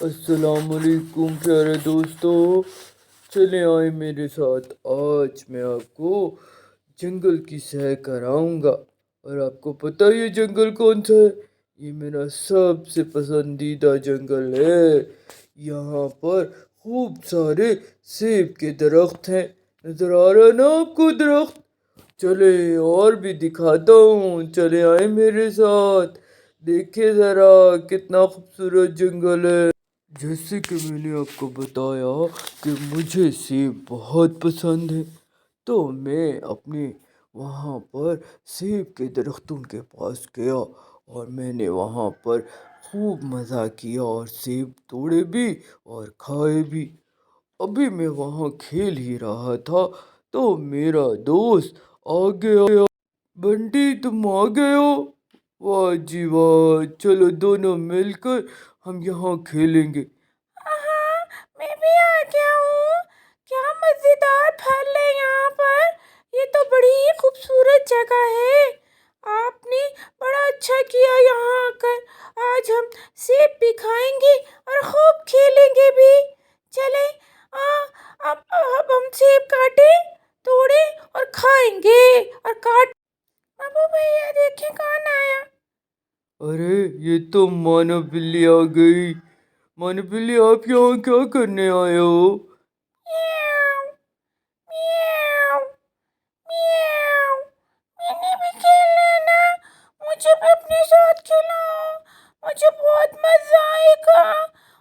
السلام علیکم پیارے دوستو، چلے آئے میرے ساتھ۔ آج میں آپ کو جنگل کی سیر کراؤں گا، اور آپ کو پتہ ہے یہ جنگل کون سا ہے؟ یہ میرا سب سے پسندیدہ جنگل ہے۔ یہاں پر خوب سارے سیب کے درخت ہیں، نظر آ رہا ہے نا آپ کو درخت؟ چلے اور بھی دکھاتا ہوں، چلے آئے میرے ساتھ، دیکھیں ذرا کتنا خوبصورت جنگل ہے۔ جیسے کہ میں نے آپ کو بتایا کہ مجھے سیب بہت پسند ہے، تو میں اپنے وہاں پر سیب کے درختوں کے پاس گیا، اور میں نے وہاں پر خوب مزہ کیا اور سیب توڑے بھی اور کھائے بھی۔ ابھی میں وہاں کھیل ہی رہا تھا تو میرا دوست آ گیا۔ بنٹی تم آ گئے ہو؟ واہ جی واہ، چلو دونوں مل کر ہم یہاں کھیلیں گے۔ ہاں، میں بھی آ گیا ہوں۔ کیا مزیدار پھل ہے یہاں پر، یہ تو بڑی ہی خوبصورت جگہ ہے۔ آپ نے بڑا اچھا کیا یہاں آ کر۔ آج ہم سیب بھی کھائیں گے اور خوب کھیلیں گے بھی۔ چلے اب ہم سیب کاٹیں، توڑیں اور کھائیں گے اور محبوب بھیا دیکھیں کون آیا۔ ارے یہ تو مانا بلی آ گئی۔ مانا بلی آپ یہاں کیا کرنے آئے ہو؟ میاؤ میاؤ میاؤ، میں نے بھی کھیلنا ہے نا، مجھے بھی اپنے ساتھ کھلاؤ، مجھے بہت مزہ آئے گا،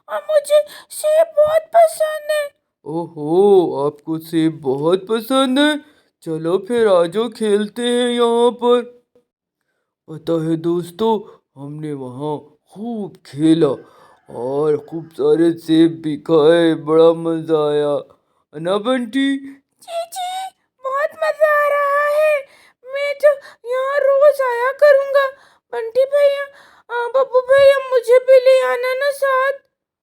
اور مجھے سیب بہت پسند ہے۔ اوہو، آپ کو سیب بہت پسند ہے؟ چلو پھر آ جاؤ، کھیلتے ہیں یہاں پر۔ پتہ ہے دوستو، ہم نے وہاں خوب کھیلا اور خوب سارے سیب بھی کھائے، بڑا مزہ آیا ہے نا بنٹی؟ جی جی، بہت مزہ آ رہا ہے، میں تو یہاں روز آیا کروں گا۔ بنٹی بھیا، ببو بھیا، مجھے بھی لے آنا نا ساتھ۔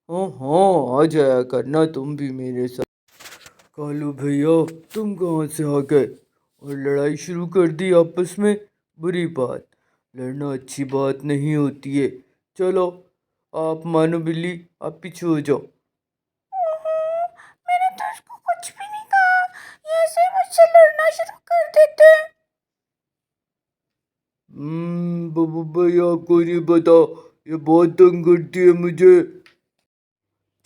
ہاں ہاں، آ جایا کرنا تم بھی میرے ساتھ۔ کالو بھیا تم کہاں سے آ گئے اور لڑائی شروع کر دی آپس میں؟ بری بات، لڑنا اچھی بات نہیں ہوتی ہے۔ چلو آپ مانو بلی، آپ پیچھے ہو جاؤ۔ میں نے تو اس کو کچھ بھی نہیں کہا، یہ ایسے ہی مجھ سے لڑنا شروع کر دیتے ہیں۔ بابو بھائی آپ کو نہیں پتا، یہ بہت تنگ کرتی ہے مجھے۔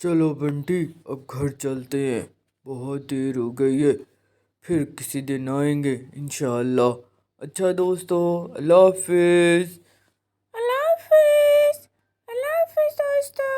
چلو بنٹی اب گھر چلتے ہیں، بہت دیر ہو گئی ہے، پھر کسی دن آئیں گے انشاءاللہ۔ اچھا دوستو، اللہ حافظ۔ اللہ حافظ، اللہ حافظ دوستو۔